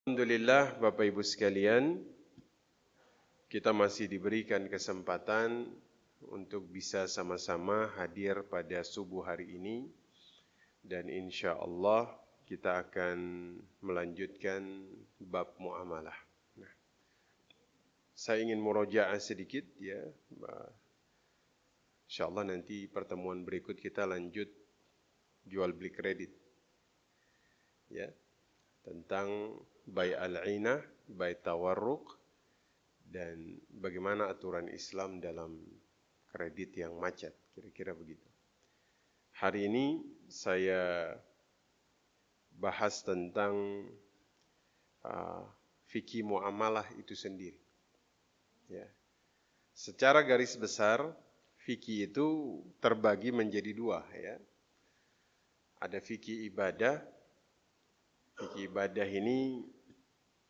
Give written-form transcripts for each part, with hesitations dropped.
Alhamdulillah Bapak Ibu sekalian, kita masih diberikan kesempatan untuk bisa sama-sama hadir pada subuh hari ini dan insya Allah kita akan melanjutkan bab muamalah. Nah, saya ingin murojaah sedikit ya. Insya Allah nanti pertemuan berikut kita lanjut jual beli kredit. Ya, tentang bai al-'inah, bai tawarruk, dan bagaimana aturan Islam dalam kredit yang macet, kira-kira begitu. Hari ini saya bahas tentang fikih muamalah itu sendiri. Ya. Secara garis besar, fikih itu terbagi menjadi dua. Ya. Ada fikih ibadah. Fikih ibadah ini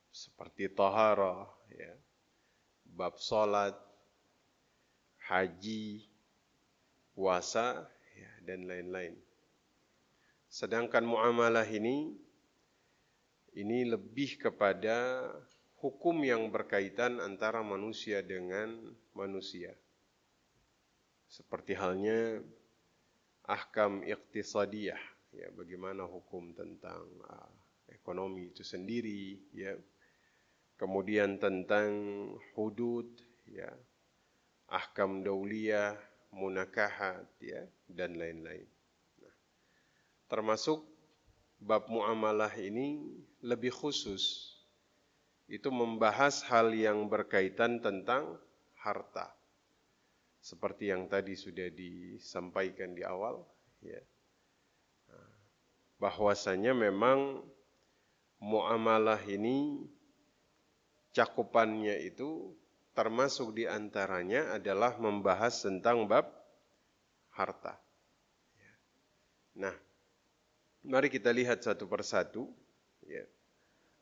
seperti taharah, ya, bab salat, haji, puasa, ya, dan lain-lain. Sedangkan muamalah ini lebih kepada hukum yang berkaitan antara manusia dengan manusia. Seperti halnya ahkam iqtisadiyah, ya, bagaimana hukum tentang ekonomi itu sendiri, ya. Kemudian tentang hudud, ya, ahkam dauliyah, munakahat, ya, dan lain-lain. Nah, termasuk bab muamalah ini lebih khusus, itu membahas hal yang berkaitan tentang harta. Seperti yang tadi sudah disampaikan di awal, ya, bahwasanya memang muamalah ini cakupannya itu termasuk di antaranya adalah membahas tentang bab harta. Nah, mari kita lihat satu persatu, ya,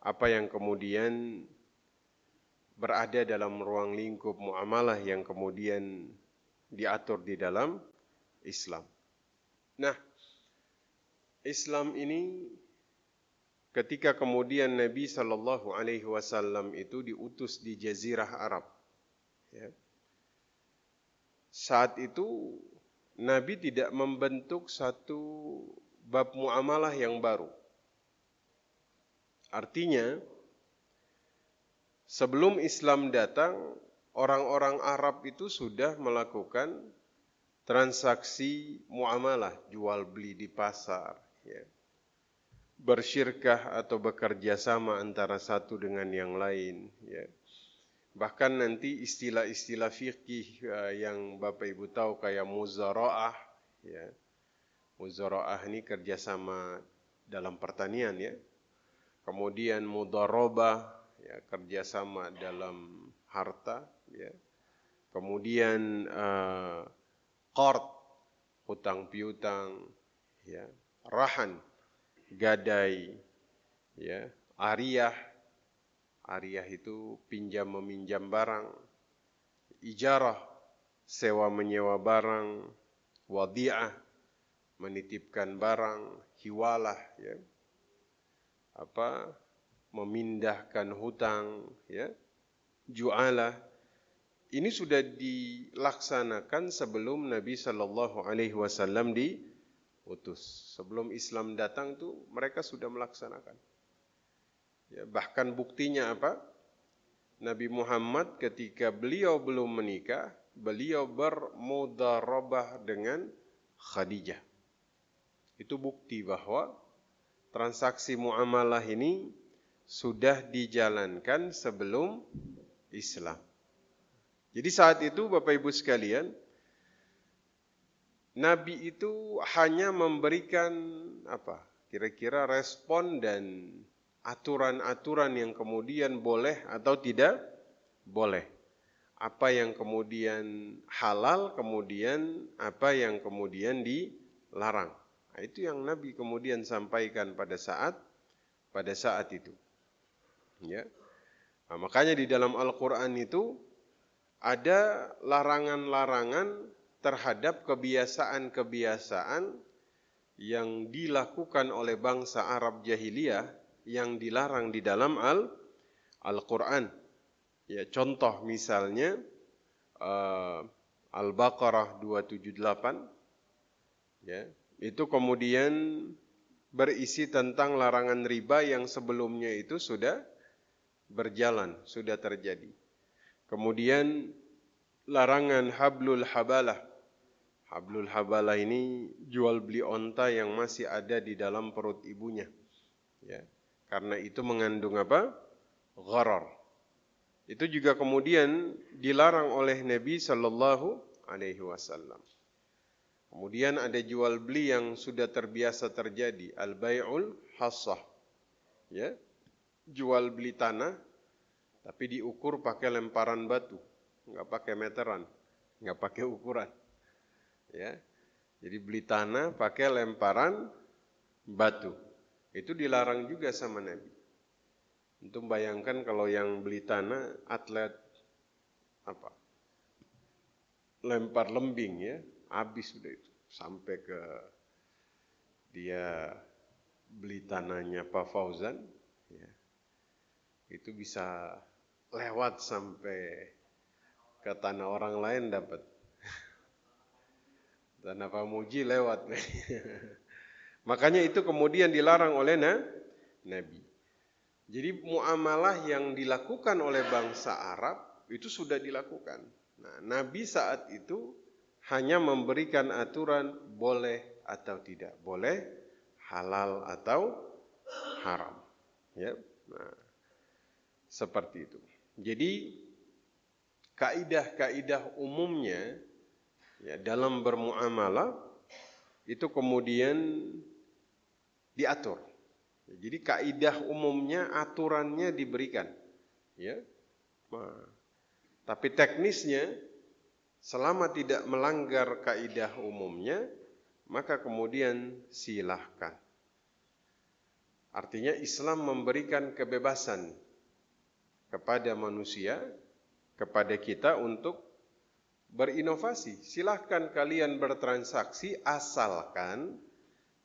apa yang kemudian berada dalam ruang lingkup muamalah yang kemudian diatur di dalam Islam. Nah, Islam ini ketika kemudian Nabi Shallallahu Alaihi Wasallam itu diutus di Jazirah Arab, ya, saat itu Nabi tidak membentuk satu bab muamalah yang baru. Artinya, sebelum Islam datang, orang-orang Arab itu sudah melakukan transaksi muamalah, jual beli di pasar, ya, bersyirkah atau bekerja sama antara satu dengan yang lain, ya. Bahkan nanti istilah-istilah fikih yang Bapak Ibu tahu kayak muzara'ah, ya. Muzara'ah ini kerjasama dalam pertanian, ya. Kemudian mudharabah, ya, kerjasama dalam harta, ya. Kemudian qard, hutang piutang, ya, rahan, gadai, ya, ariyah. Ariyah itu pinjam meminjam barang, ijarah, sewa menyewa barang, wadi'ah, menitipkan barang, hiwalah, ya, memindahkan hutang, ya, ju'alah. Ini sudah dilaksanakan sebelum Nabi Shallallahu Alaihi Wasallam diutus. Sebelum Islam datang tuh mereka sudah melaksanakan. Ya, bahkan buktinya apa? Nabi Muhammad ketika beliau belum menikah, beliau bermudharabah dengan Khadijah. Itu bukti bahwa transaksi muamalah ini sudah dijalankan sebelum Islam. Jadi saat itu Bapak Ibu sekalian, Nabi itu hanya memberikan kira-kira respon dan aturan-aturan yang kemudian boleh atau tidak boleh. Apa yang kemudian halal, kemudian apa yang kemudian dilarang. Nah, itu yang Nabi kemudian sampaikan pada saat itu. Ya. Nah, makanya di dalam Al-Quran itu ada larangan-larangan terhadap kebiasaan-kebiasaan yang dilakukan oleh bangsa Arab jahiliyah yang dilarang di dalam Al-Quran. Ya, contoh misalnya Al-Baqarah 278, ya, itu kemudian berisi tentang larangan riba yang sebelumnya itu sudah berjalan, sudah terjadi. Kemudian larangan hablul habalah. Hablul habalah ini jual beli onta yang masih ada di dalam perut ibunya. Ya, karena itu mengandung apa? Gharar. Itu juga kemudian dilarang oleh Nabi Sallallahu Alaihi Wasallam. Kemudian ada jual beli yang sudah terbiasa terjadi, al-bai'ul hassah. Ya, jual beli tanah, tapi diukur pakai lemparan batu, nggak pakai meteran, nggak pakai ukuran. Ya, jadi beli tanah pakai lemparan batu, itu dilarang juga sama Nabi. Untuk bayangkan kalau yang beli tanah atlet apa, lempar lembing ya, habis sudah itu, sampai ke dia beli tanahnya Pak Fauzan, ya, itu bisa lewat sampai ke tanah orang lain dapat. Tanah Pak Muji lewat. Makanya itu kemudian dilarang oleh Nabi. Jadi muamalah yang dilakukan oleh bangsa Arab itu sudah dilakukan. Nah, Nabi saat itu hanya memberikan aturan boleh atau tidak boleh, halal atau haram. Ya, nah, seperti itu. Jadi kaidah-kaidah umumnya ya, dalam bermuamalah itu kemudian diatur. Jadi kaidah umumnya, aturannya diberikan. Ya. Nah, tapi teknisnya selama tidak melanggar kaidah umumnya, maka kemudian silahkan. Artinya Islam memberikan kebebasan kepada manusia, kepada kita untuk berinovasi. Silahkan kalian bertransaksi asalkan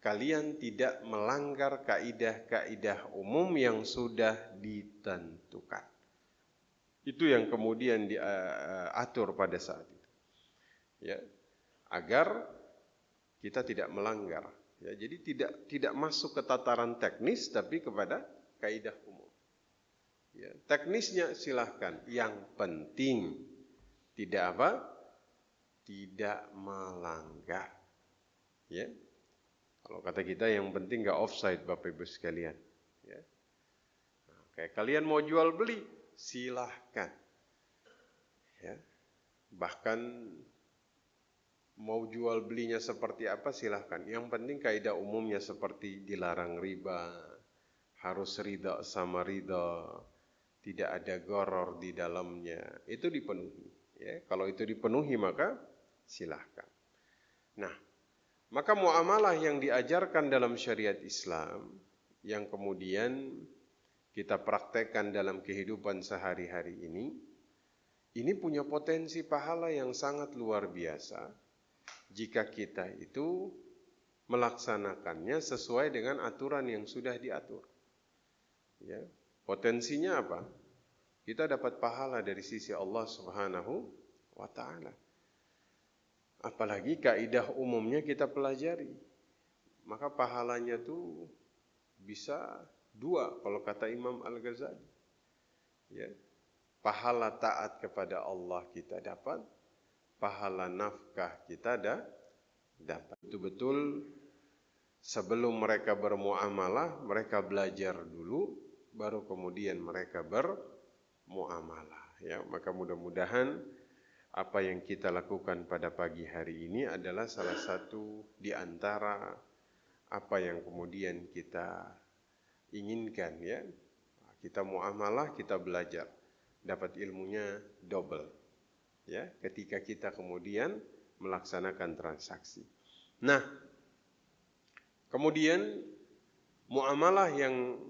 kalian tidak melanggar kaidah-kaidah umum yang sudah ditentukan. Itu yang kemudian diatur pada saat itu. Ya, agar kita tidak melanggar. Ya, jadi tidak masuk ke tataran teknis tapi kepada kaidah umum. Ya, teknisnya silahkan. Yang penting tidak apa? Tidak melanggar. Ya. Kalau kata kita yang penting nggak offside Bapak Ibu sekalian. Ya. Oke, kalian mau jual beli silahkan. Ya. Bahkan mau jual belinya seperti apa silahkan. Yang penting kaidah umumnya seperti dilarang riba, harus ridha sama ridha, tidak ada gharar di dalamnya. Itu dipenuhi. Ya. Kalau itu dipenuhi maka silahkan. Nah, maka muamalah yang diajarkan dalam syariat Islam yang kemudian kita praktekkan dalam kehidupan sehari-hari ini punya potensi pahala yang sangat luar biasa jika kita itu melaksanakannya sesuai dengan aturan yang sudah diatur. Ya, potensinya apa? Kita dapat pahala dari sisi Allah Subhanahu wa Ta'ala. Apalagi kaidah umumnya kita pelajari, maka pahalanya tuh bisa 2 kalau kata Imam Al-Ghazali. Ya, pahala taat kepada Allah kita dapat, pahala nafkah kita dapat. Betul-betul sebelum mereka bermuamalah, mereka belajar dulu, baru kemudian mereka bermuamalah. Ya, maka mudah-mudahan apa yang kita lakukan pada pagi hari ini adalah salah satu di antara apa yang kemudian kita inginkan, ya. Kita muamalah, kita belajar, dapat ilmunya double. Ya, ketika kita kemudian melaksanakan transaksi. Nah, kemudian muamalah yang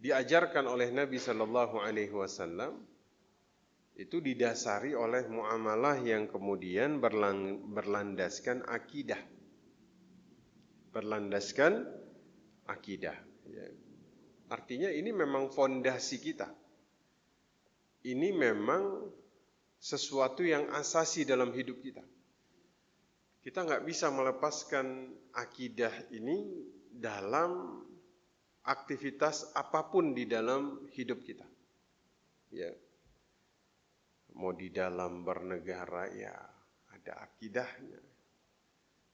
diajarkan oleh Nabi Sallallahu Alaihi Wasallam itu didasari oleh muamalah yang kemudian berlandaskan akidah. Berlandaskan akidah. Ya. Artinya ini memang fondasi kita. Ini memang sesuatu yang asasi dalam hidup kita. Kita nggak bisa melepaskan akidah ini dalam aktivitas apapun di dalam hidup kita. Ya. Mau di dalam bernegara ya ada akidahnya.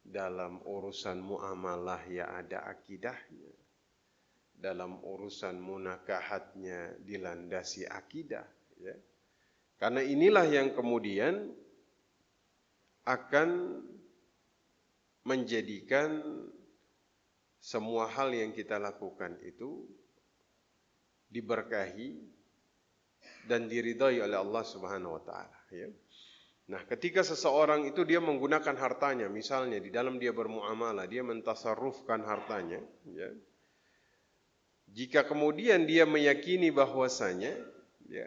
Dalam urusan muamalah ya ada akidahnya. Dalam urusan munakahatnya dilandasi akidah. Ya. Karena inilah yang kemudian akan menjadikan semua hal yang kita lakukan itu diberkahi dan diridhai oleh Allah Subhanahu wa taala, ya. Nah, ketika seseorang itu dia menggunakan hartanya, misalnya di dalam dia bermuamalah, dia mentasarrufkan hartanya, ya. Jika kemudian dia meyakini bahwasanya, ya,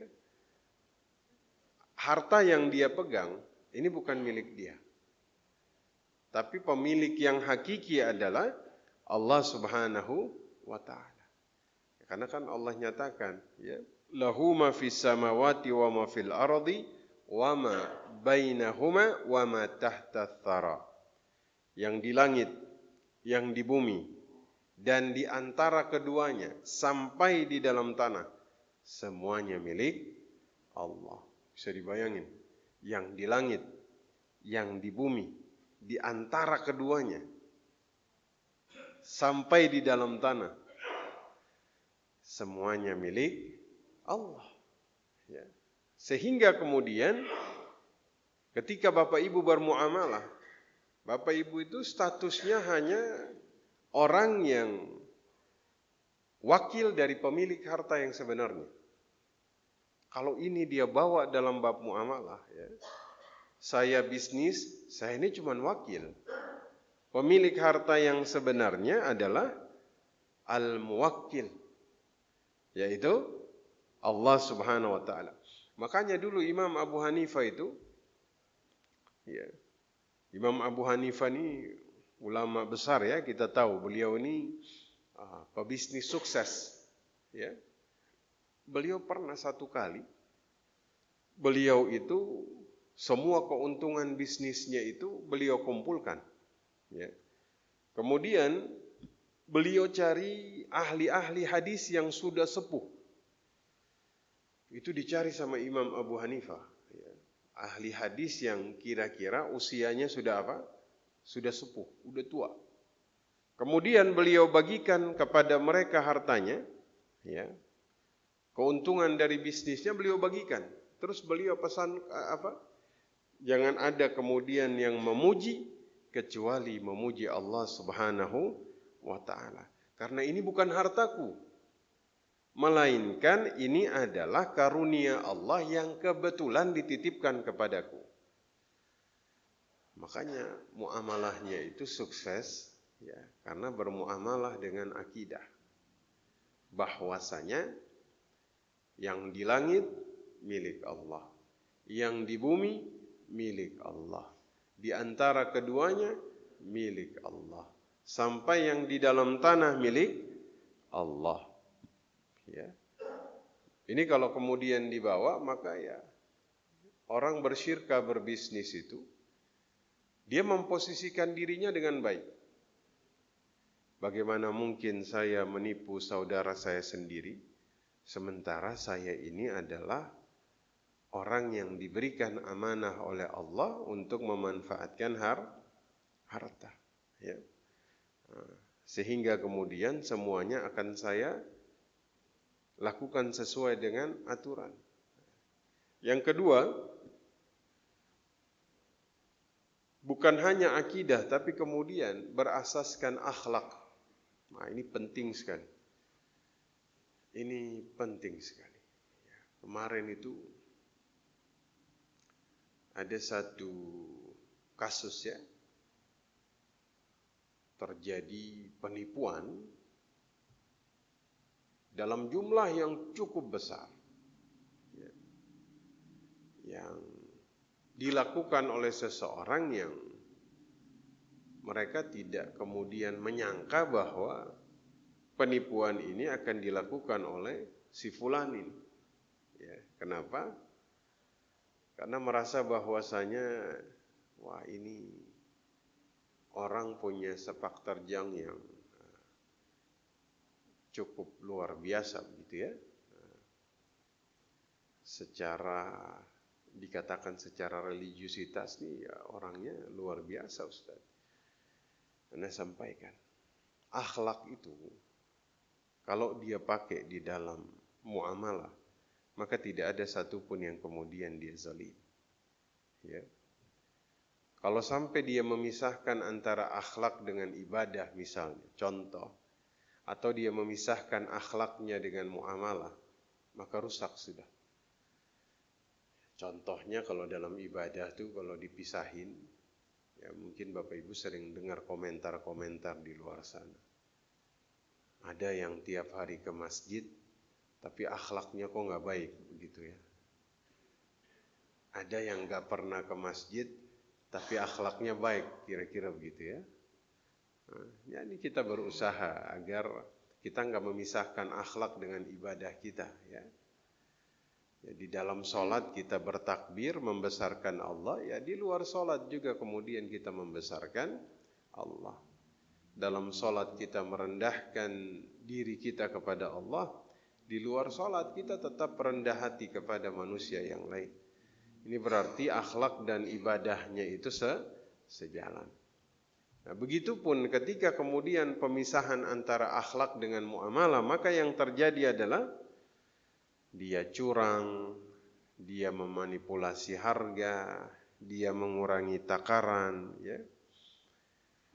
harta yang dia pegang ini bukan milik dia. Tapi pemilik yang hakiki adalah Allah Subhanahu wa taala. Karena kan Allah nyatakan, ya, lahu ma fis samawati wa ma fil ardi wa ma bainahuma wa ma tahta tsara. Yang di langit, yang di bumi, dan di antara keduanya sampai di dalam tanah, semuanya milik Allah. Bisa dibayangin, yang di langit, yang di bumi, di antara keduanya sampai di dalam tanah, semuanya milik Allah, ya. Sehingga kemudian ketika Bapak Ibu bermuamalah, Bapak Ibu itu statusnya hanya orang yang wakil dari pemilik harta yang sebenarnya. Kalau ini dia bawa dalam bab muamalah, ya, saya bisnis, saya ini cuma wakil. Pemilik harta yang sebenarnya adalah al-muwakkil, yaitu Allah Subhanahu wa taala. Makanya dulu Imam Abu Hanifah itu, ya, Imam Abu Hanifah ini ulama besar, ya, kita tahu beliau ini pebisnis sukses, ya. Beliau pernah satu kali, beliau itu semua keuntungan bisnisnya itu beliau kumpulkan, ya. Kemudian beliau cari ahli-ahli hadis yang sudah sepuh. Itu dicari sama Imam Abu Hanifah, ya. Ahli hadis yang kira-kira usianya sudah apa? Sudah sepuh, udah tua. Kemudian beliau bagikan kepada mereka hartanya, ya. Keuntungan dari bisnisnya beliau bagikan. Terus beliau pesan apa? Jangan ada kemudian yang memuji kecuali memuji Allah Subhanahu wa taala. Karena ini bukan hartaku, melainkan ini adalah karunia Allah yang kebetulan dititipkan kepadaku. Makanya muamalahnya itu sukses, ya, karena bermuamalah dengan akidah bahwasanya yang di langit milik Allah, yang di bumi milik Allah, di antara keduanya milik Allah, sampai yang di dalam tanah milik Allah, ya. Ini kalau kemudian dibawa, maka ya orang bersyirka berbisnis itu dia memposisikan dirinya dengan baik. Bagaimana mungkin saya menipu saudara saya sendiri, sementara saya ini adalah orang yang diberikan amanah oleh Allah untuk memanfaatkan harta, ya. Sehingga kemudian semuanya akan saya lakukan sesuai dengan aturan. Yang kedua, bukan hanya akidah, tapi kemudian berasaskan akhlak. Nah, ini penting sekali. Ini penting sekali. Kemarin itu ada satu kasus, ya, terjadi penipuan dalam jumlah yang cukup besar, ya, yang dilakukan oleh seseorang yang mereka tidak kemudian menyangka bahwa penipuan ini akan dilakukan oleh si fulan ini. Ya, kenapa? Karena merasa bahwasanya wah ini orang punya sepak terjang yang cukup luar biasa begitu ya. Secara dikatakan secara religiusitas nih ya orangnya luar biasa Ustaz. Anda sampaikan, akhlak itu kalau dia pakai di dalam muamalah, maka tidak ada satupun yang kemudian dia zalim. Ya. Kalau sampai dia memisahkan antara akhlak dengan ibadah misalnya, contoh, atau dia memisahkan akhlaknya dengan muamalah, maka rusak sudah. Contohnya kalau dalam ibadah tuh kalau dipisahin, ya mungkin Bapak Ibu sering dengar komentar-komentar di luar sana. Ada yang tiap hari ke masjid, tapi akhlaknya kok nggak baik begitu ya. Ada yang nggak pernah ke masjid, tapi akhlaknya baik, kira-kira begitu ya. Nah, jadi kita berusaha agar kita nggak memisahkan akhlak dengan ibadah kita ya. Di dalam sholat kita bertakbir membesarkan Allah, ya di luar sholat juga kemudian kita membesarkan Allah. Dalam sholat kita merendahkan diri kita kepada Allah, di luar sholat kita tetap rendah hati kepada manusia yang lain. Ini berarti akhlak dan ibadahnya itu sejalan. Nah, begitupun ketika kemudian pemisahan antara akhlak dengan muamalah, maka yang terjadi adalah dia curang, dia memanipulasi harga, dia mengurangi takaran, ya.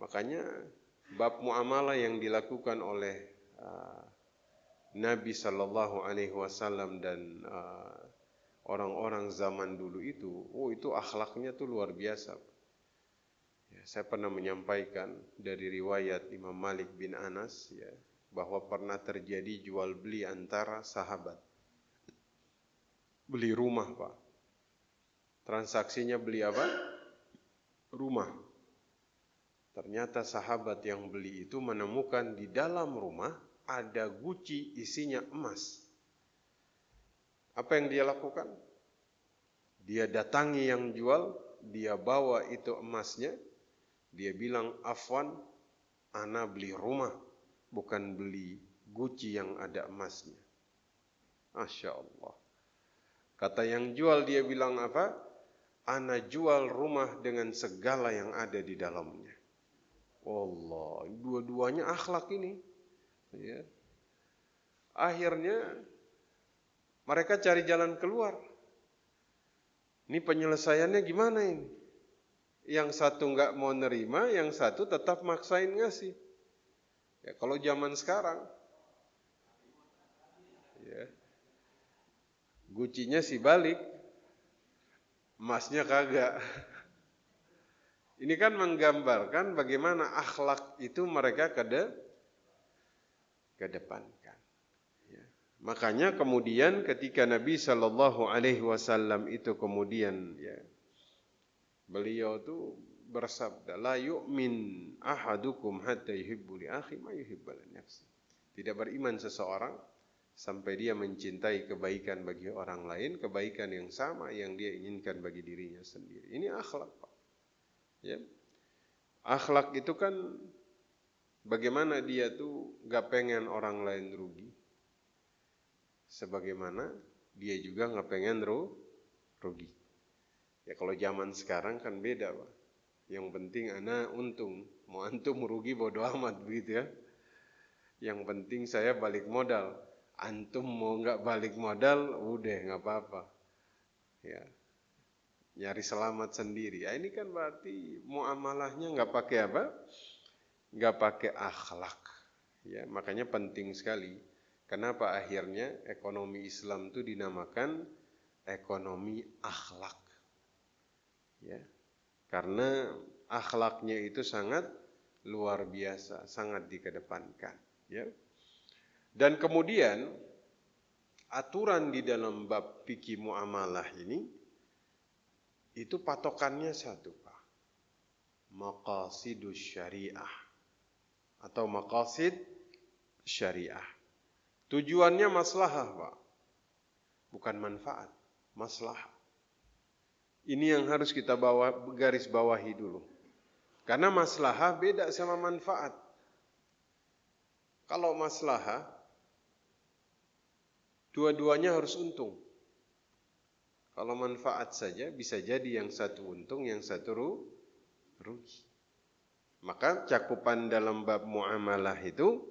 Makanya bab muamalah yang dilakukan oleh Nabi Sallallahu Alaihi Wasallam dan orang-orang zaman dulu itu, itu akhlaknya tuh luar biasa. Ya, saya pernah menyampaikan dari riwayat Imam Malik bin Anas, ya, bahwa pernah terjadi jual beli antara sahabat. Beli rumah, Pak. Transaksinya beli apa? Rumah. Ternyata sahabat yang beli itu menemukan di dalam rumah ada guci isinya emas. Apa yang dia lakukan? Dia datangi yang jual, dia bawa itu emasnya, dia bilang, "Afwan, ana beli rumah, bukan beli guci yang ada emasnya." Masya Allah. Kata yang jual dia bilang apa? Ana jual rumah dengan segala yang ada di dalamnya. Allah, dua-duanya akhlak ini. Ya. Akhirnya mereka cari jalan keluar. Ini penyelesaiannya gimana ini? Yang satu nggak mau nerima, yang satu tetap maksain ngasih. Ya, kalau zaman sekarang, ya, gucinya sih balik, emasnya kagak. Ini kan menggambarkan bagaimana akhlak itu mereka kedepankan. Ya. Makanya kemudian ketika Nabi Shallallahu Alaihi Wasallam itu kemudian, ya, beliau tuh bersabda, la yu'min ahadukum hatta yuhibbu li akhi ma yuhibbu li nafsi. Tidak beriman seseorang sampai dia mencintai kebaikan bagi orang lain, kebaikan yang sama yang dia inginkan bagi dirinya sendiri. Ini akhlak, Pak. Ya. Akhlak itu kan bagaimana dia tuh gak pengen orang lain rugi, sebagaimana dia juga gak pengen rugi. Ya kalau zaman sekarang kan beda, Pak. Yang penting ana untung, mau antum rugi bodo amat begitu ya. Yang penting saya balik modal. Antum mau nggak balik modal, udah nggak apa-apa. Ya, nyari selamat sendiri. Ya, ini kan berarti muamalahnya nggak pakai apa? Nggak pakai akhlak. Ya, makanya penting sekali. Kenapa akhirnya ekonomi Islam itu dinamakan ekonomi akhlak? Ya, karena akhlaknya itu sangat luar biasa, sangat dikedepankan. Ya. Dan kemudian aturan di dalam bab fikih muamalah ini itu patokannya satu, Pak. Maqasidus syariah atau maqasid syariah. Tujuannya maslahah, Pak. Bukan manfaat, maslahah. Ini yang harus kita garis bawahi dulu. Karena maslahah beda sama manfaat. Kalau maslahah, dua-duanya harus untung. Kalau manfaat saja, bisa jadi yang satu untung, yang satu rugi. Maka cakupan dalam bab muamalah itu,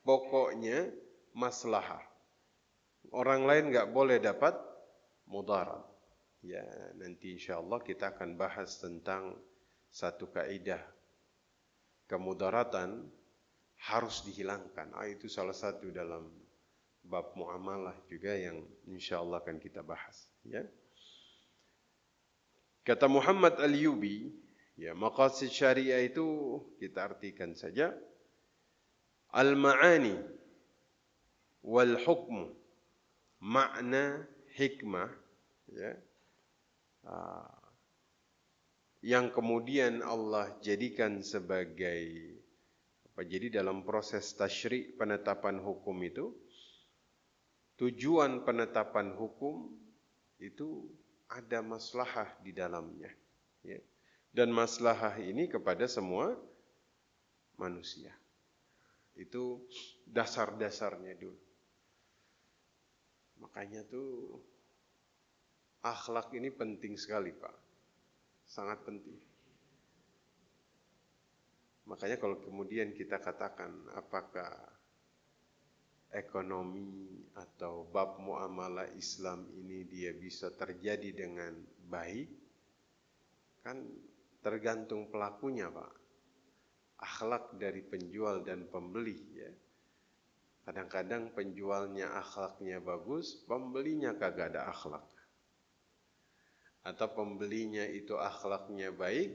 pokoknya maslahah. Orang lain nggak boleh dapat mudarat. Ya, nanti insyaallah kita akan bahas tentang satu kaidah kemudaratan harus dihilangkan. Itu salah satu dalam bab muamalah juga yang insyaallah akan kita bahas. Ya. Kata Muhammad Al-Yubi, ya, maqasid syariah itu kita artikan saja al-ma'ani wal hukmu, makna hikmah, ya, yang kemudian Allah jadikan sebagai jadi dalam proses tasyri' penetapan hukum itu, tujuan penetapan hukum itu ada maslahah di dalamnya, ya. Dan maslahah ini kepada semua manusia. Itu dasar-dasarnya dulu. Makanya tuh akhlak ini penting sekali, Pak. Sangat penting. Makanya kalau kemudian kita katakan apakah ekonomi atau bab muamalah Islam ini dia bisa terjadi dengan baik, kan tergantung pelakunya, Pak. Akhlak dari penjual dan pembeli, ya. Kadang-kadang penjualnya akhlaknya bagus, pembelinya kagak ada akhlak. Atau pembelinya itu akhlaknya baik,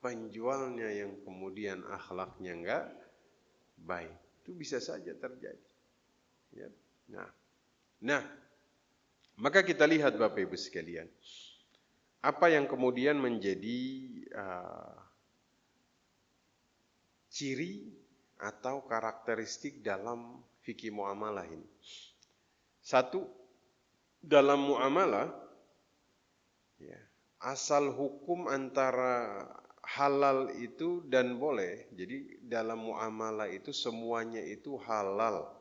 penjualnya yang kemudian akhlaknya enggak baik. Itu bisa saja terjadi. Ya. Nah, maka kita lihat Bapak Ibu sekalian, apa yang kemudian menjadi ciri atau karakteristik dalam fikih muamalah ini. Satu, dalam muamalah, ya, asal hukum antara halal itu dan boleh. Jadi dalam muamalah itu semuanya itu halal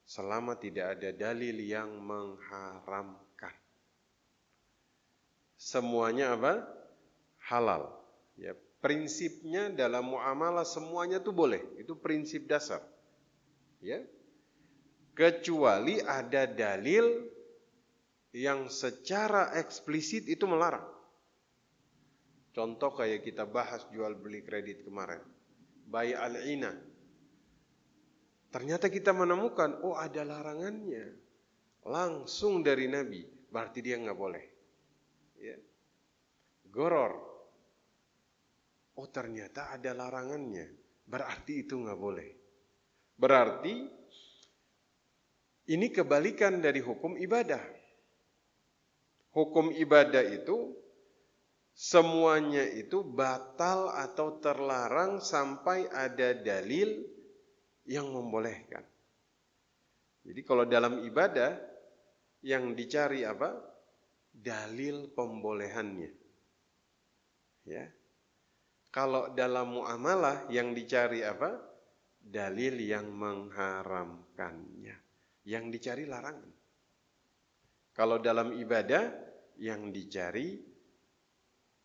selama tidak ada dalil yang mengharamkan. Semuanya apa? Halal. Ya, prinsipnya dalam muamalah semuanya itu boleh. Itu prinsip dasar. Ya. Kecuali ada dalil yang secara eksplisit itu melarang. Contoh kayak kita bahas jual beli kredit kemarin. Bai al-ina. Ternyata kita menemukan, oh ada larangannya. Langsung dari Nabi. Berarti dia nggak boleh. Ya. Goror. Oh ternyata ada larangannya. Berarti itu nggak boleh. Berarti ini kebalikan dari hukum ibadah. Hukum ibadah itu semuanya itu batal atau terlarang sampai ada dalil yang membolehkan. Jadi kalau dalam ibadah yang dicari apa? Dalil pembolehannya. Ya. Kalau dalam muamalah yang dicari apa? Dalil yang mengharamkannya. Yang dicari larangan. Kalau dalam ibadah yang dicari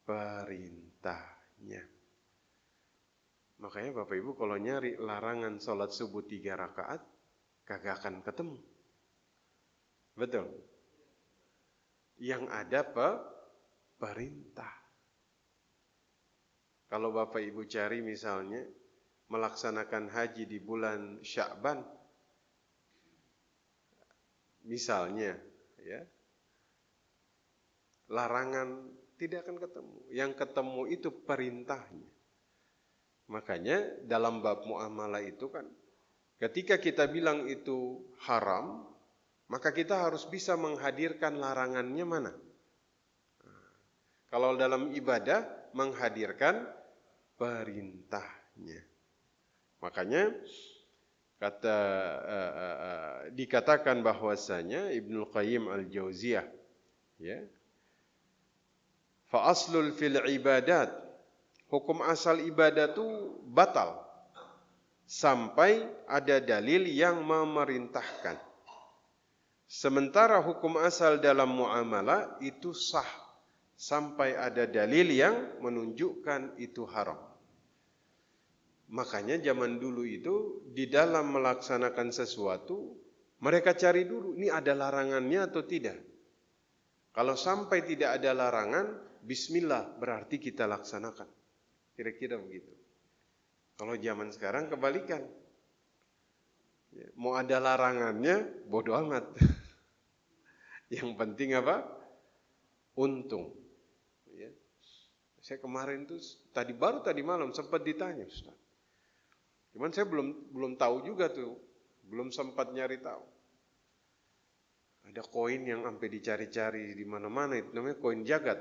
perintahnya. Makanya Bapak Ibu kalau nyari larangan sholat subuh 3 rakaat, kagak akan ketemu. Betul. Yang ada perintah. Kalau Bapak Ibu cari misalnya melaksanakan haji di bulan Sya'ban, misalnya, ya, larangan tidak akan ketemu. Yang ketemu itu perintahnya. Makanya dalam bab muamalah itu kan, ketika kita bilang itu haram, maka kita harus bisa menghadirkan larangannya mana. Kalau dalam ibadah, menghadirkan perintahnya. Makanya dikatakan bahwasanya Ibnu Qayyim Al-Jauziyah, ya, fa aslul fil ibadat, hukum asal ibadah itu batal sampai ada dalil yang memerintahkan. Sementara hukum asal dalam muamalah itu sah sampai ada dalil yang menunjukkan itu haram. Makanya zaman dulu itu di dalam melaksanakan sesuatu mereka cari dulu ini ada larangannya atau tidak. Kalau sampai tidak ada larangan, bismillah berarti kita laksanakan. Kira-kira begitu. Kalau zaman sekarang kebalikan. Mau ada larangannya bodoh amat. Yang penting apa? Untung. Ya. Saya kemarin tuh baru tadi malam sempat ditanya, Ustaz. Cuman saya belum tahu juga tuh, belum sempat nyari tahu. Ada koin yang sampai dicari-cari di mana-mana, itu namanya koin jagat.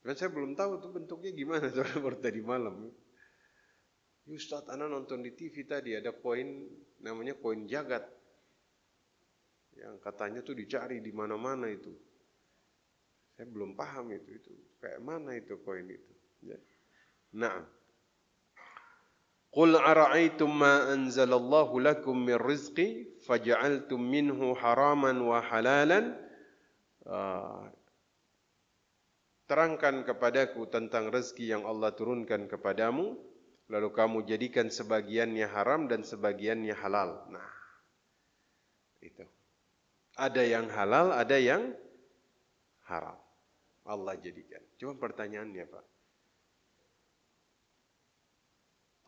Cuman saya belum tahu tuh bentuknya gimana, soalnya baru tadi malam. Ustaz, ana nonton di TV tadi ada koin namanya koin jagat. Yang katanya tuh dicari di mana-mana itu. Saya belum paham itu kayak mana itu koin itu. Ya. Nah, qul ara'aytum ma anzalallahu lakum min rizqi faja'altum minhu haraman wa halalan. Terangkan kepadaku tentang rezeki yang Allah turunkan kepadamu, lalu kamu jadikan sebagiannya haram dan sebagiannya halal. Nah, itu. Ada yang halal, ada yang haram. Allah jadikan. Cuma pertanyaannya, Pak.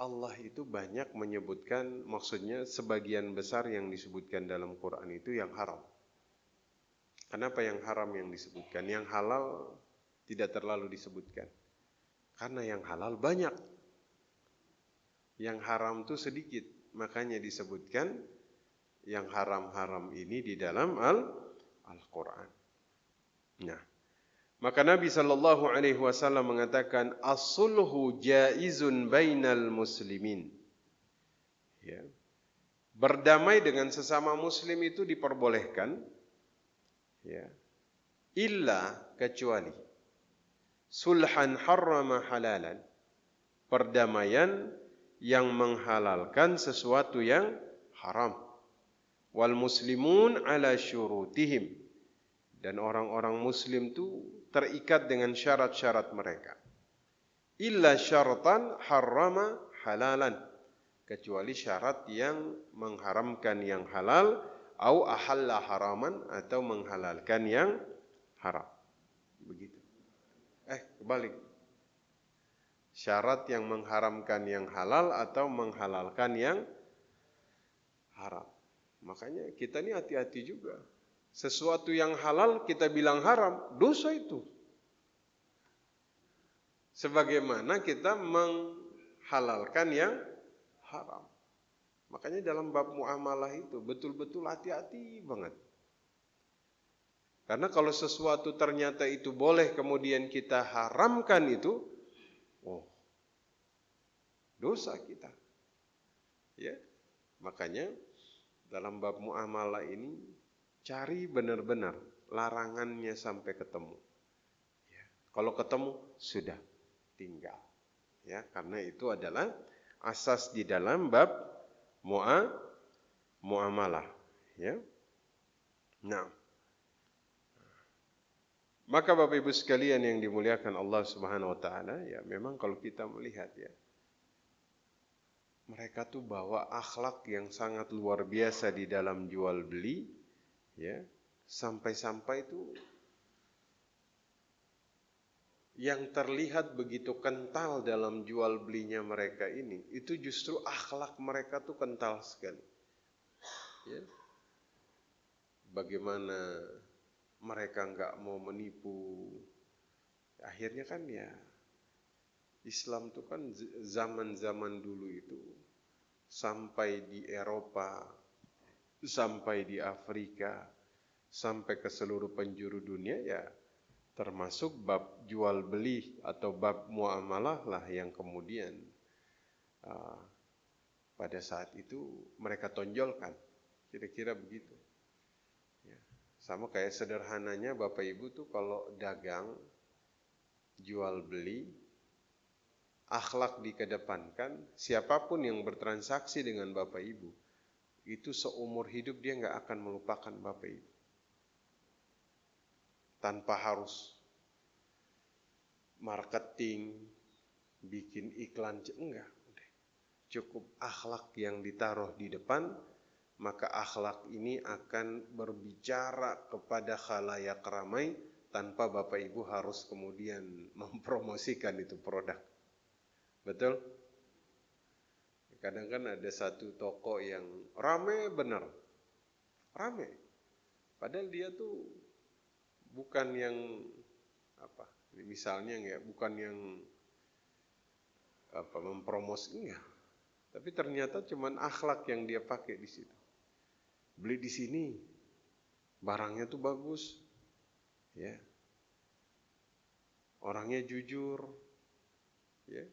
Allah itu banyak menyebutkan, maksudnya sebagian besar yang disebutkan dalam Quran itu yang haram. Kenapa yang haram yang disebutkan? Yang halal tidak terlalu disebutkan. Karena yang halal banyak. Yang haram itu sedikit. Makanya disebutkan yang haram-haram ini di dalam Al-Quran. Nah, maka Nabi SAW mengatakan as-sulhu jaizun bainal muslimin. Ya. Berdamai dengan sesama muslim itu diperbolehkan. Ya. Illa kecuali sulhan harrama halalan. Perdamaian yang menghalalkan sesuatu yang haram. Wal muslimun ala syurutihim. Dan orang-orang muslim itu terikat dengan syarat-syarat mereka. Illa syaratan harrama halalan. Kecuali syarat yang mengharamkan yang halal. Au ahalla haraman. Atau menghalalkan yang haram. Begitu. Kebalik. Syarat yang mengharamkan yang halal. Atau menghalalkan yang haram. Makanya kita ini hati-hati juga. Sesuatu yang halal kita bilang haram, dosa itu. Sebagaimana kita menghalalkan yang haram. Makanya dalam bab muamalah itu betul-betul hati-hati banget. Karena kalau sesuatu ternyata itu boleh kemudian kita haramkan itu, dosa kita. Ya. Makanya dalam bab muamalah ini cari benar-benar larangannya sampai ketemu. Ya. Kalau ketemu sudah tinggal. Ya, karena itu adalah asas di dalam bab muamalah. Ya. Nah, maka Bapak Ibu sekalian yang dimuliakan Allah Subhanahu Wa Taala, ya memang kalau kita melihat ya, mereka tuh bawa akhlak yang sangat luar biasa di dalam jual beli. Ya, sampai-sampai itu yang terlihat begitu kental dalam jual belinya mereka ini, itu justru akhlak mereka tuh kental sekali. Ya. Bagaimana mereka nggak mau menipu, akhirnya kan ya Islam tuh kan zaman-zaman dulu itu sampai di Eropa, sampai di Afrika, sampai ke seluruh penjuru dunia ya, termasuk bab jual beli atau bab muamalah lah yang kemudian uh, pada saat itu mereka tonjolkan. Kira-kira begitu. Ya. Sama kayak sederhananya Bapak Ibu tuh kalau dagang, jual beli, akhlak dikedepankan, siapapun yang bertransaksi dengan Bapak Ibu, itu seumur hidup dia nggak akan melupakan Bapak Ibu. Tanpa harus marketing, bikin iklan, enggak. Cukup akhlak yang ditaruh di depan, maka akhlak ini akan berbicara kepada khalayak ramai tanpa Bapak Ibu harus kemudian mempromosikan itu produk. Betul? Kadang kan ada satu toko yang rame bener. Rame. Padahal dia tuh bukan yang apa? Misalnya ya, bukan yang apa mempromosinya. Tapi ternyata cuman akhlak yang dia pakai di situ. Beli di sini, barangnya tuh bagus, ya. Orangnya jujur, ya.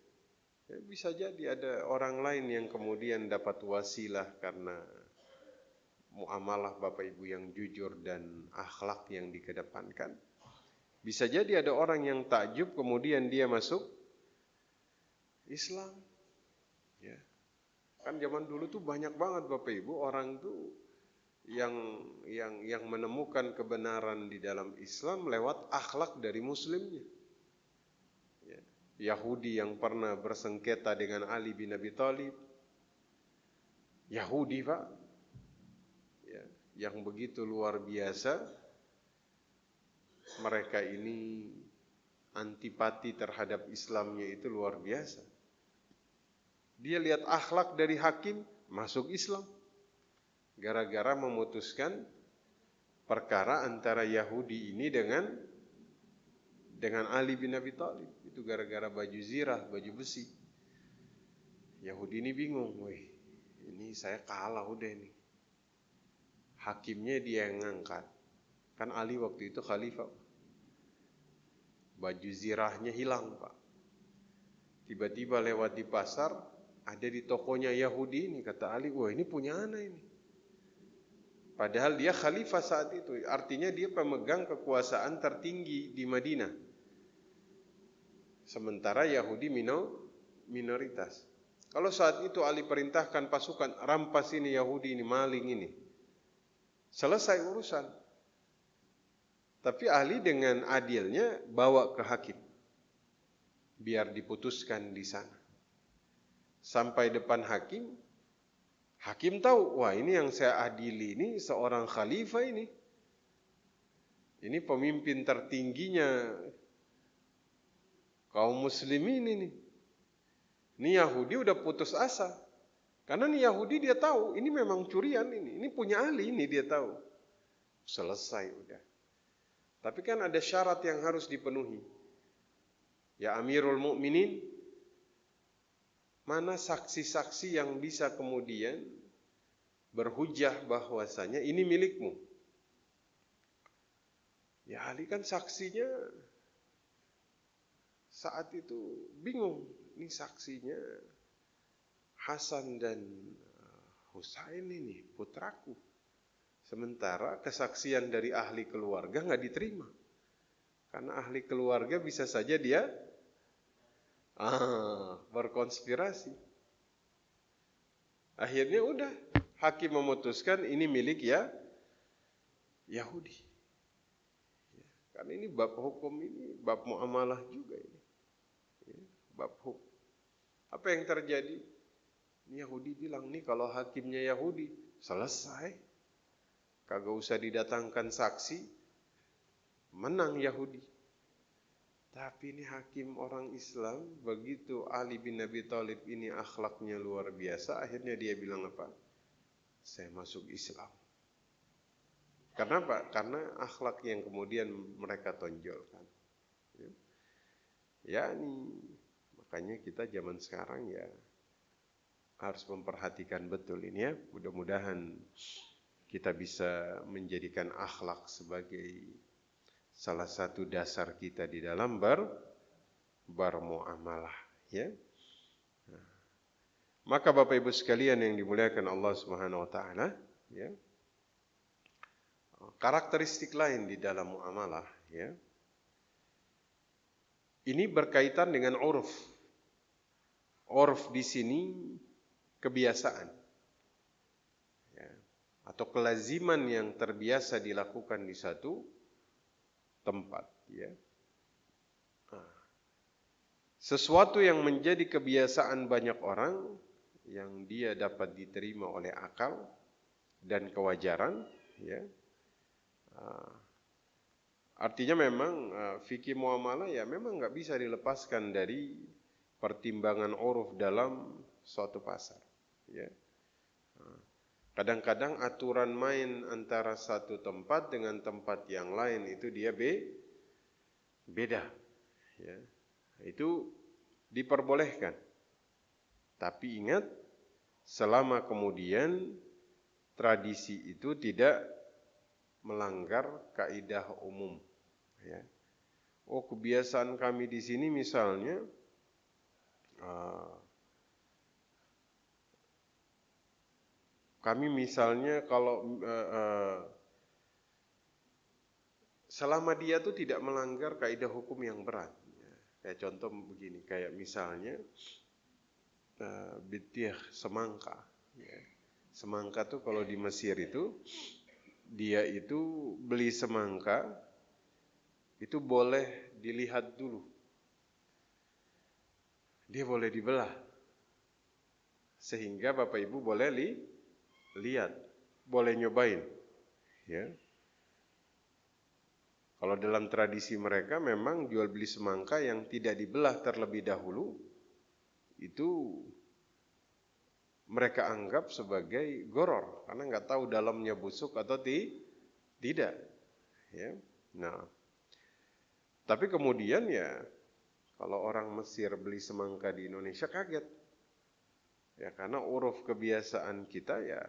Ya, bisa jadi ada orang lain yang kemudian dapat wasilah karena muamalah Bapak Ibu yang jujur dan akhlak yang dikedepankan. Bisa jadi ada orang yang takjub kemudian dia masuk Islam. Ya. Kan zaman dulu tuh banyak banget Bapak Ibu orang tuh yang menemukan kebenaran di dalam Islam lewat akhlak dari muslimnya. Ya. Yahudi yang pernah bersengketa dengan Ali bin Abi Thalib. Yahudi Pak. Ya, yang begitu luar biasa. Mereka ini antipati terhadap Islamnya itu luar biasa. Dia lihat akhlak dari hakim, masuk Islam. Gara-gara memutuskan perkara antara Yahudi ini dengan Ali bin Abi Thalib. Itu gara-gara baju zirah, baju besi. Yahudi ini bingung, wih, ini saya kalah udah ini. Hakimnya dia yang ngangkat. Kan Ali waktu itu khalifah. Baju zirahnya hilang, Pak. Tiba-tiba lewat di pasar, ada di tokonya Yahudi ini, kata Ali, wah ini punya anak ini. Padahal dia khalifah saat itu, artinya dia pemegang kekuasaan tertinggi di Madinah. Sementara Yahudi minoritas. Kalau saat itu Ali perintahkan pasukan, rampas ini Yahudi ini, maling ini. Selesai urusan. Tapi Ali dengan adilnya bawa ke hakim. Biar diputuskan di sana. Sampai depan hakim, hakim tahu, wah ini yang saya adili ini seorang khalifah ini. Ini pemimpin tertingginya kaum muslimin ini. Ini Yahudi udah putus asa. Karena nih Yahudi dia tahu, ini memang curian ini punya Ali ini dia tahu. Selesai udah. Tapi kan ada syarat yang harus dipenuhi. Ya Amirul Mukminin, mana saksi-saksi yang bisa kemudian berhujah bahwasanya ini milikmu? Ya Ali kan saksinya saat itu bingung. Ini saksinya Hasan dan Husain ini putraku. Sementara kesaksian dari ahli keluarga nggak diterima. Karena ahli keluarga bisa saja dia berkonspirasi. Akhirnya udah hakim memutuskan ini milik ya Yahudi. Ya, karena ini bab hukum ini, bab muamalah juga ini. Ya, bab hukum. Apa yang terjadi? Yahudi bilang nih kalau hakimnya Yahudi selesai. Kagak usah didatangkan saksi. Menang Yahudi. Tapi ini hakim orang Islam, begitu Ali bin Abi Thalib ini akhlaknya luar biasa, akhirnya dia bilang apa? Saya masuk Islam. Karena apa? Karena akhlak yang kemudian mereka tonjolkan. Ya ini, makanya kita zaman sekarang ya harus memperhatikan betul ini ya. Mudah-mudahan kita bisa menjadikan akhlak sebagai salah satu dasar kita di dalam bermuamalah ya. Maka Bapak Ibu sekalian yang dimuliakan Allah Subhanahu wa taala, ya. Karakteristik lain di dalam muamalah, ya. Ini berkaitan dengan uruf. Uruf di sini kebiasaan, ya, atau kelaziman yang terbiasa dilakukan di satu tempat, ya. Sesuatu yang menjadi kebiasaan banyak orang yang dia dapat diterima oleh akal dan kewajaran, ya. Artinya memang fikih muamalah ya memang nggak bisa dilepaskan dari pertimbangan uruf dalam suatu pasar, ya. Kadang-kadang aturan main antara satu tempat dengan tempat yang lain itu dia beda, ya. Itu diperbolehkan. Tapi ingat, selama kemudian tradisi itu tidak melanggar kaidah umum, ya. Oh, kebiasaan kami di sini misalnya kami misalnya kalau selama dia tuh tidak melanggar kaidah hukum yang berat, ya. Kayak contoh begini, kayak misalnya bitiah semangka, ya. Semangka tuh kalau di Mesir itu dia itu beli semangka itu boleh dilihat dulu, dia boleh dibelah, sehingga Bapak Ibu boleh lihat, boleh nyobain, ya. Kalau dalam tradisi mereka memang jual beli semangka yang tidak dibelah terlebih dahulu itu mereka anggap sebagai goror karena nggak tahu dalamnya busuk atau tidak, ya. Nah, tapi kemudian ya kalau orang Mesir beli semangka di Indonesia kaget, ya, karena uruf kebiasaan kita ya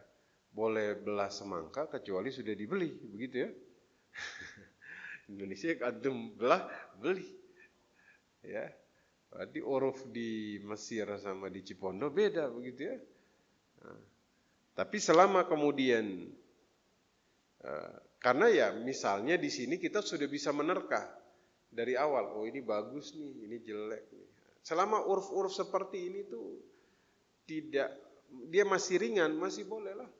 boleh belah semangka kecuali sudah dibeli, begitu ya. Indonesia kadung belah beli, ya. Berarti uruf di Mesir sama di Cipondo beda, begitu ya. Nah, tapi selama kemudian karena ya misalnya di sini kita sudah bisa menerka dari awal, oh ini bagus nih, ini jelek nih. Selama uruf-uruf seperti ini tuh tidak, dia masih ringan, masih boleh lah,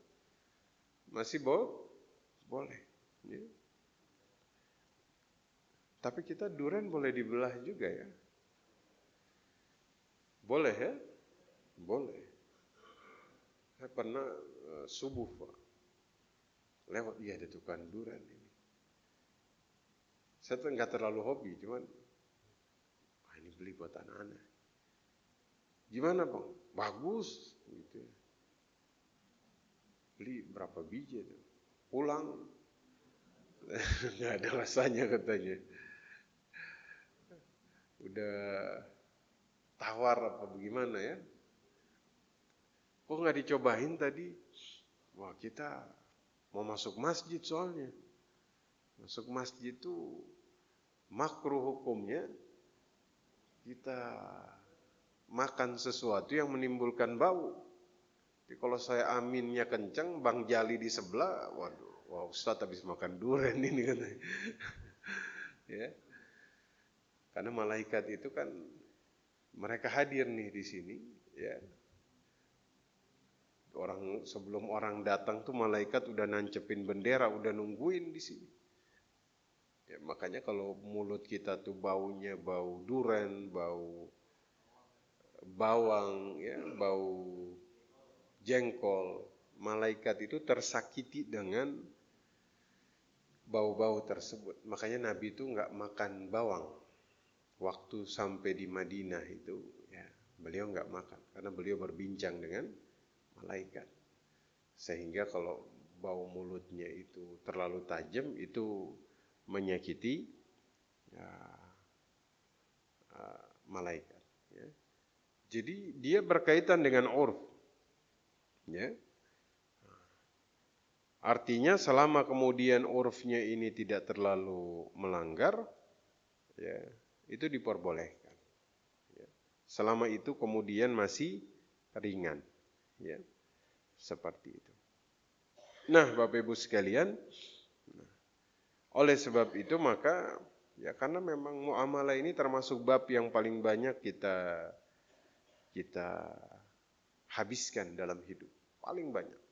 masih boleh, ya. Tapi kita durian boleh dibelah juga ya, boleh ya, boleh. Saya pernah subuh Pak, lewat, iya ada tukang durian ini. Saya tuh nggak terlalu hobi, cuman ini beli buat anak-anak. Gimana Bang? Bagus, gitu ya. Beli berapa biji itu? Pulang, nggak ada rasanya katanya. Udah tawar apa bagaimana ya? Kok nggak dicobain tadi? Wah, kita mau masuk masjid soalnya. Masuk masjid itu makruh hukumnya kita makan sesuatu yang menimbulkan bau. Jadi kalau saya aminnya kencang, Bang Jali di sebelah, waduh, wah Ustaz habis makan durian ini katanya. Ya. Karena malaikat itu kan mereka hadir nih di sini, ya. Sebelum orang datang tuh malaikat udah nancepin bendera, udah nungguin di sini. Ya, makanya kalau mulut kita tuh baunya bau duren, bau bawang, ya, bau jengkol, malaikat itu tersakiti dengan bau-bau tersebut. Makanya Nabi itu nggak makan bawang waktu sampai di Madinah itu, ya, beliau nggak makan karena beliau berbincang dengan malaikat. Sehingga kalau bau mulutnya itu terlalu tajam itu menyakiti ya, malaikat. Ya. Jadi dia berkaitan dengan urf. Ya. Artinya selama kemudian urfnya ini tidak terlalu melanggar, ya, itu diperbolehkan. Ya. Selama itu kemudian masih ringan. Ya, seperti itu. Nah, Bapak Ibu sekalian, oleh sebab itu maka ya karena memang muamalah ini termasuk bab yang paling banyak kita habiskan dalam hidup, paling banyak.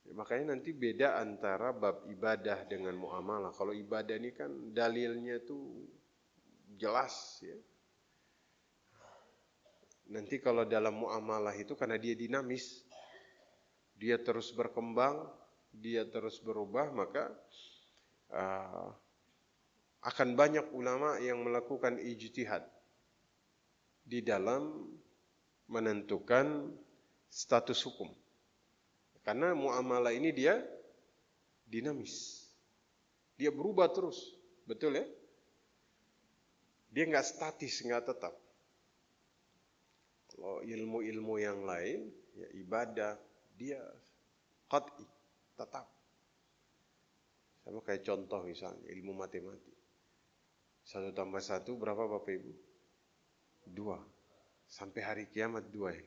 Ya, makanya nanti beda antara bab ibadah dengan muamalah. Kalau ibadah ini kan dalilnya tuh jelas ya. Nanti kalau dalam muamalah itu karena dia dinamis, dia terus berkembang, dia terus berubah, maka akan banyak ulama yang melakukan ijtihad di dalam menentukan status hukum. Karena muamalah ini dia dinamis. Dia berubah terus. Betul ya? Dia nggak statis, nggak tetap. Kalau ilmu-ilmu yang lain, ya ibadah, dia qat'i, tetap. Sama kayak contoh misalnya, ilmu matematik. 1 tambah 1 berapa Bapak Ibu? 2. Sampai hari kiamat 2 ya.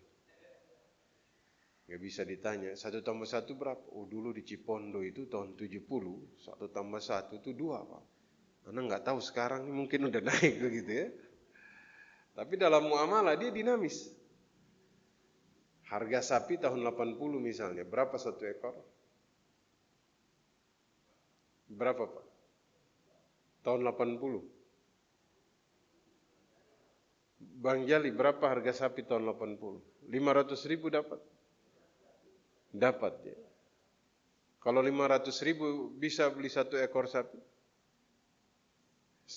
Gak bisa ditanya, 1 tambah 1 berapa? Oh dulu di Cipondo itu tahun 70, 1 tambah 1 itu 2 Pak. Anda gak tahu sekarang mungkin udah naik begitu ya. Tapi dalam muamalah dia dinamis. Harga sapi tahun 80 misalnya, berapa 1 ekor? Berapa Pak? Tahun 80. Bang Jali, berapa harga sapi tahun 80? 500.000 dapat? Dapat ya. Kalau 500.000 bisa beli 1 ekor sapi?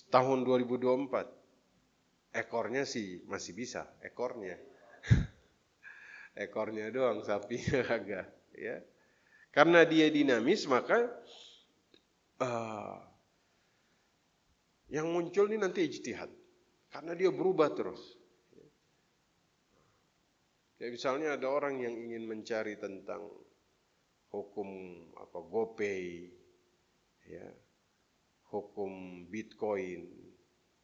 Tahun 2024. Ekornya sih masih bisa, ekornya. Ekornya doang, sapinya kagak, ya. Karena dia dinamis, maka yang muncul ini nanti ijtihad. Karena dia berubah terus. Kayak misalnya ada orang yang ingin mencari tentang hukum GoPay, ya, hukum Bitcoin.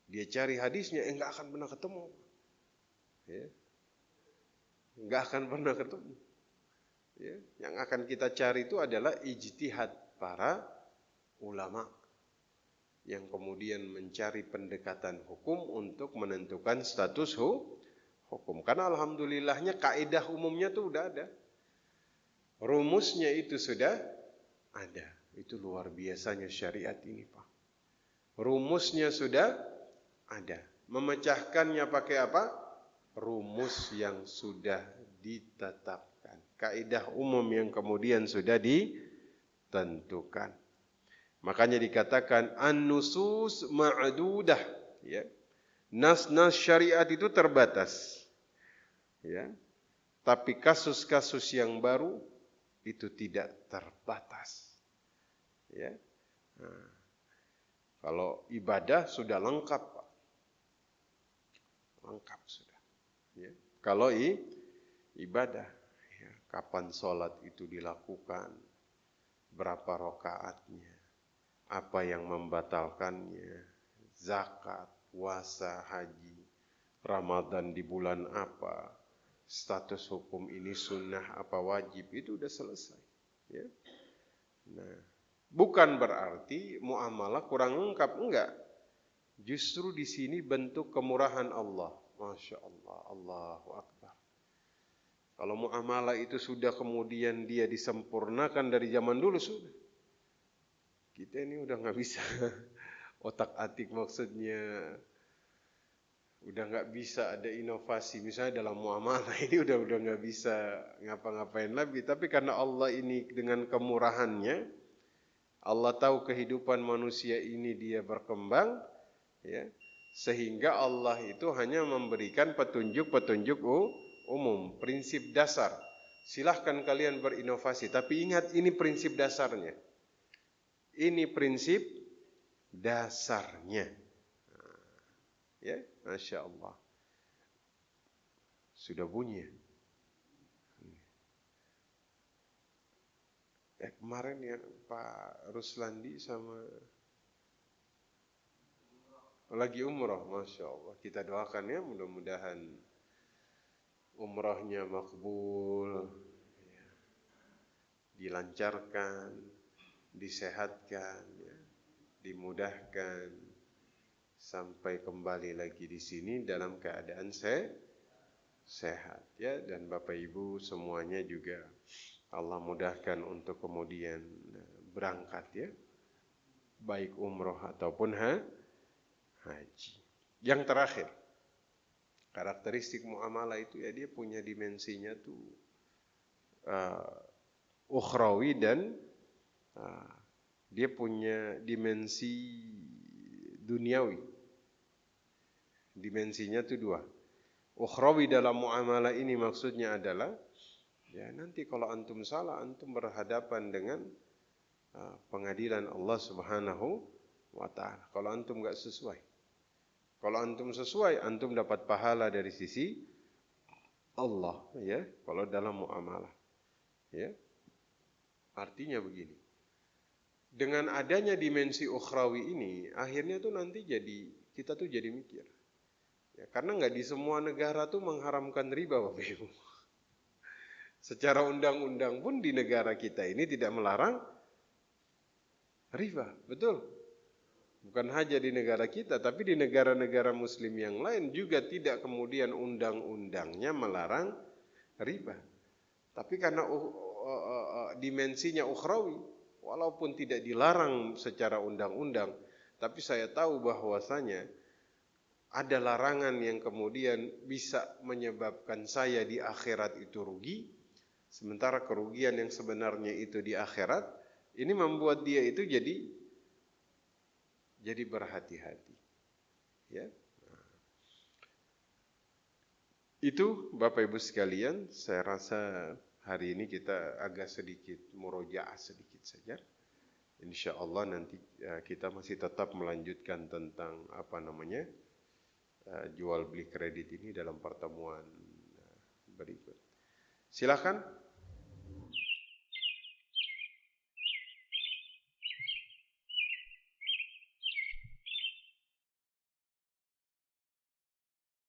Dia cari hadisnya, nggak akan pernah ketemu. Ya. Nggak akan pernah ketemu. Ya. Yang akan kita cari itu adalah ijtihad para ulama yang kemudian mencari pendekatan hukum untuk menentukan status hukum. Karena alhamdulillahnya kaidah umumnya itu udah ada. Rumusnya itu sudah ada. Itu luar biasanya syariat ini, Pak. Rumusnya sudah ada. Memecahkannya pakai apa? Rumus yang sudah ditetapkan. Kaidah umum yang kemudian sudah ditentukan. Makanya dikatakan an-nusus ma'dudah, ya. Nas-nas syariat itu terbatas. Ya. Tapi kasus-kasus yang baru itu tidak terbatas. Ya. Nah, kalau ibadah sudah lengkap, Pak. Lengkap sudah. Ya. Kalau ibadah, ya, kapan sholat itu dilakukan, berapa rakaatnya, apa yang membatalkannya, zakat, puasa, haji, Ramadan di bulan apa, status hukum ini sunnah apa wajib, itu udah selesai. Ya. Nah, bukan berarti muamalah kurang lengkap, enggak. Justru di sini bentuk kemurahan Allah. Masya Allah, Allahu Akbar. Kalau muamalah itu sudah kemudian dia disempurnakan dari zaman dulu sudah. Kita ini udah nggak bisa otak-atik, maksudnya udah nggak bisa ada inovasi. Misalnya dalam muamalah ini udah nggak bisa ngapa-ngapain lagi. Tapi karena Allah ini dengan kemurahannya, Allah tahu kehidupan manusia ini dia berkembang, ya, sehingga Allah itu hanya memberikan petunjuk-petunjuk umum, prinsip dasar. Silahkan kalian berinovasi, tapi ingat ini prinsip dasarnya. Ini prinsip dasarnya. Ya, Masya Allah. Sudah bunyi ya? Kemarin ya Pak Ruslandi sama lagi umroh, Masya Allah. Kita doakan ya, mudah-mudahan umrahnya makbul, dilancarkan, disehatkan, ya, dimudahkan, sampai kembali lagi di sini dalam keadaan sehat, ya. Dan Bapak Ibu semuanya juga Allah mudahkan untuk kemudian berangkat, ya, baik umroh ataupun haji. Yang terakhir, karakteristik muamalah itu, ya, dia punya dimensinya tuh ukhrawi dan dia punya dimensi duniawi. Dimensinya tuh dua. Ukhrawi dalam muamalah ini maksudnya adalah, ya, nanti kalau antum salah, antum berhadapan dengan pengadilan Allah Subhanahu wa ta'ala. Kalau antum enggak sesuai. Kalau antum sesuai, antum dapat pahala dari sisi Allah, ya, kalau dalam muamalah. Ya. Artinya begini. Dengan adanya dimensi ukhrawi ini, akhirnya tuh nanti kita tuh jadi mikir. Ya, karena nggak di semua negara tuh mengharamkan riba, Bapak Ibu. Secara undang-undang pun di negara kita ini tidak melarang riba, betul? Bukan hanya di negara kita, tapi di negara-negara muslim yang lain juga tidak kemudian undang-undangnya melarang riba. Tapi karena dimensinya ukhrawi, walaupun tidak dilarang secara undang-undang, tapi saya tahu bahwasanya ada larangan yang kemudian bisa menyebabkan saya di akhirat itu rugi, sementara kerugian yang sebenarnya itu di akhirat, ini membuat dia itu jadi berhati-hati. Ya. Nah, itu Bapak Ibu sekalian, saya rasa hari ini kita agak sedikit murojaah sedikit saja. Insya Allah nanti kita masih tetap melanjutkan tentang jual beli kredit ini dalam pertemuan berikut. Silakan.